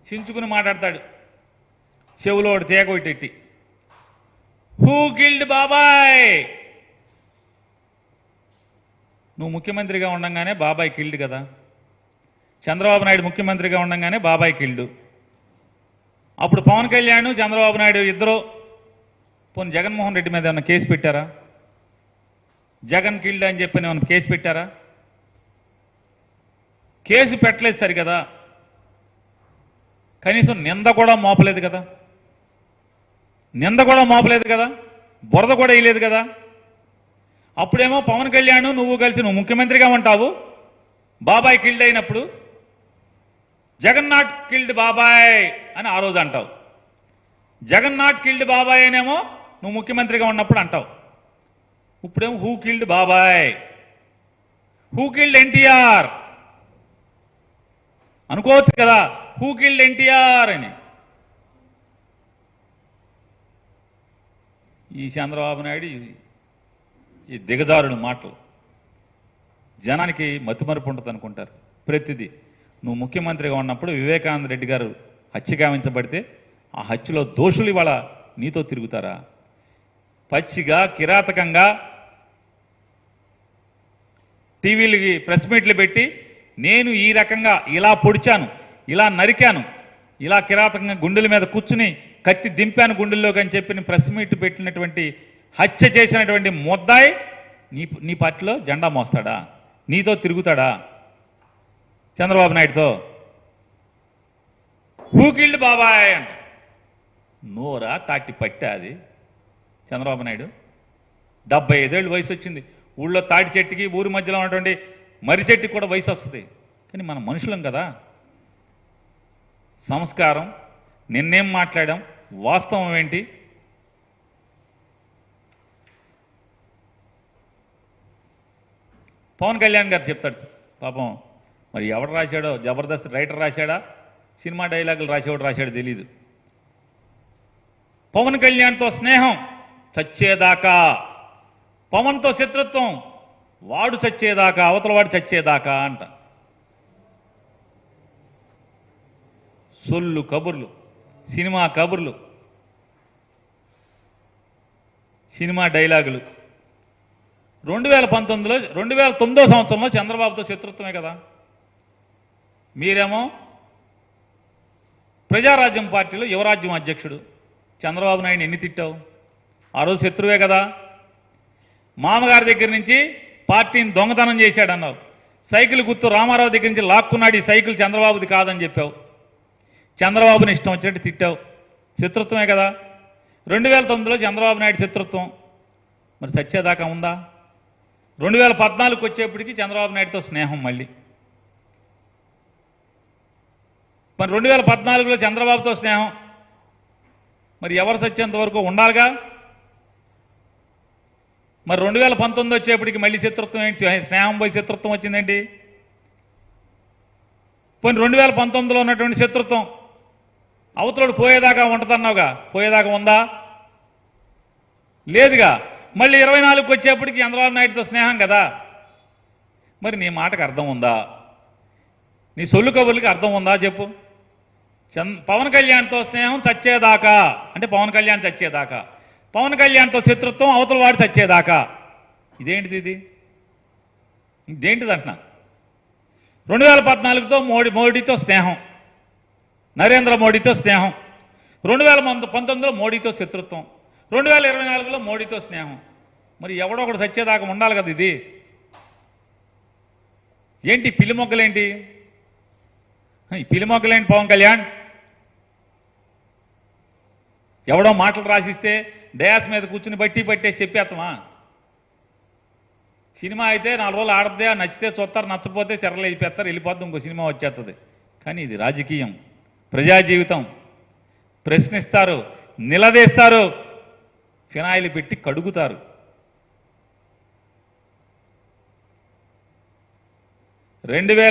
చించుకుని మాట్లాడతాడు. చెవులో ఒకటి తేగ ఒకటి, హూ కిల్డ్ బాబాయ్? నువ్వు ముఖ్యమంత్రిగా ఉండంగానే బాబాయ్ కిల్డ్ కదా. చంద్రబాబు నాయుడు ముఖ్యమంత్రిగా ఉండంగానే బాబాయ్ కిల్డ్. అప్పుడు పవన్ కళ్యాణ్ చంద్రబాబు నాయుడు ఇద్దరు పోనీ జగన్మోహన్ రెడ్డి మీద ఏమన్నా కేసు పెట్టారా? జగన్ కిల్డ్ అని చెప్పి ఏమన్నా కేసు పెట్టారా? కేసు పెట్టలేదు సరి కదా, కనీసం నింద కూడా మోపలేదు కదా, బురద కూడా వేయలేదు కదా. అప్పుడేమో పవన్ కళ్యాణ్ నువ్వు కలిసి నువ్వు ముఖ్యమంత్రిగా ఉంటావు, బాబాయ్ కిల్డ్ అయినప్పుడు జగన్ నాట్ కిల్డ్ బాబాయ్ అని ఆ రోజు అంటావు. జగన్ నాట్ కిల్డ్ బాబాయ్ అనేమో నువ్వు ముఖ్యమంత్రిగా ఉన్నప్పుడు అంటావు. ఇప్పుడేమో హూ కిల్డ్ బాబాయ్, హూ కిల్డ్ ఎన్టీఆర్ అనుకోవచ్చు కదా, హూ కిల్డ్ ఎన్టీఆర్ అని. ఈ చంద్రబాబు నాయుడు ఈ దిగజారుడు మాటలు జనానికి మతిమరుపు ఉంటుంది అనుకుంటారు. ప్రతిదీ నువ్వు ముఖ్యమంత్రిగా ఉన్నప్పుడు వివేకానంద రెడ్డి గారు హత్య గావించబడితే ఆ హత్యలో దోషులు ఇవాళ నీతో తిరుగుతారా? పచ్చిగా కిరాతకంగా టీవీలకి ప్రెస్ మీట్లు పెట్టి నేను ఈ రకంగా ఇలా పొడిచాను, ఇలా నరికాను, ఇలా కిరాతకంగా గుండెల మీద కూర్చుని కత్తి దింపాను గుండెల్లోకి అని చెప్పి ప్రెస్ మీట్ పెట్టినటువంటి హత్య చేసినటువంటి ముద్దాయి నీ పార్టీలో జెండా మోస్తాడా? నీతో తిరుగుతాడా? చంద్రబాబు నాయుడుతో హూ కిల్డ్ బాబాయ్ అంట. నోరా తాటి పట్టా అది? చంద్రబాబు నాయుడు 75 ఏళ్ళు వయసు వచ్చింది. ఊళ్ళో తాటి చెట్టుకి ఊరి మధ్యలో ఉన్నటువంటి మర్రి చెట్టుకి కూడా వయసు వస్తుంది. కానీ మనం మనుషులం కదా. సంస్కారం, నిన్నేం మాట్లాడాం, వాస్తవం ఏంటి? పవన్ కళ్యాణ్ గారు చెప్తాడు పాపం, మరి ఎవడు రాశాడో, జబర్దస్త్ రైటర్ రాశాడా, సినిమా డైలాగులు రాసేవాడు రాశాడో తెలీదు. పవన్ కళ్యాణ్తో స్నేహం చచ్చేదాకా, పవన్తో శత్రుత్వం వాడు చచ్చేదాకా, అవతల వాడు చచ్చేదాకా అంట. సొల్లు కబుర్లు, సినిమా కబుర్లు, సినిమా డైలాగులు. 2009 సంవత్సరంలో చంద్రబాబుతో శత్రుత్వమే కదా. మీరేమో ప్రజారాజ్యం పార్టీలో యువరాజ్యం అధ్యక్షుడు చంద్రబాబు నాయుడు ఎన్ని తిట్టావు? ఆ రోజు శత్రువే కదా. మామగారి దగ్గర నుంచి పార్టీని దొంగతనం చేశాడన్నావు. సైకిల్ గుర్తు రామారావు దగ్గర నుంచి లాక్కున్నాడు, ఈ సైకిల్ చంద్రబాబుది కాదని చెప్పావు. చంద్రబాబుని ఇష్టం వచ్చినట్టు తిట్టావు. శత్రుత్వమే కదా. 2009లో చంద్రబాబు నాయుడు శత్రుత్వం మరి చచ్చేదాకా ఉందా? 2014కి వచ్చేప్పటికి చంద్రబాబు నాయుడుతో స్నేహం మళ్ళీ. మరి 2014లో చంద్రబాబుతో స్నేహం మరి ఎవరు చచ్చేంత వరకు ఉండాలిగా. మరి 2019 వచ్చేప్పటికి మళ్ళీ శత్రుత్వం ఏంటి? స్నేహం పోయి శత్రుత్వం వచ్చిందండి. పోనీ 2019లో ఉన్నటువంటి శత్రుత్వం అవతలోడు పోయేదాకా ఉంటుందన్నావుగా, పోయేదాకా ఉందా? లేదుగా. మళ్ళీ 24కి వచ్చేప్పటికి చంద్రబాబు నాయుడుతో స్నేహం కదా. మరి నీ మాటకు అర్థం ఉందా? నీ సొల్లు కబుర్లకి అర్థం ఉందా చెప్పు. పవన్ కళ్యాణ్తో స్నేహం చచ్చేదాకా అంటే పవన్ కళ్యాణ్ చచ్చేదాకా, పవన్ కళ్యాణ్తో శత్రుత్వం అవతల వాడు చచ్చేదాకా. ఇదేంటిది? ఇదేంటిది అంటున్నా. 2014తో మోడీతో స్నేహం, నరేంద్ర మోడీతో స్నేహం, 2019లో మోడీతో శత్రుత్వం, 2024లో మోడీతో స్నేహం. మరి ఎవడో ఒకడు చచ్చేదాకా ఉండాలి కదా. ఇది ఏంటి? పిల్లి మొగ్గలేంటి? ఈ పిల్లి మొగ్గలేంటి? పవన్ కళ్యాణ్ ఎవడో మాటలు రాసిస్తే డయాస్ మీద కూర్చుని బట్టి చెప్పేస్తామా? సినిమా అయితే 4 రోజులు ఆడద్దే, నచ్చితే చూస్తారు, నచ్చపోతే తెరలు అయిపోతారు, వెళ్ళిపోద్ది, ఇంకో సినిమా వచ్చేస్తుంది. కానీ ఇది రాజకీయం, ప్రజా జీవితం. ప్రశ్నిస్తారు, నిలదీస్తారు, ఫినాయిల్ పెట్టి కడుగుతారు. 2000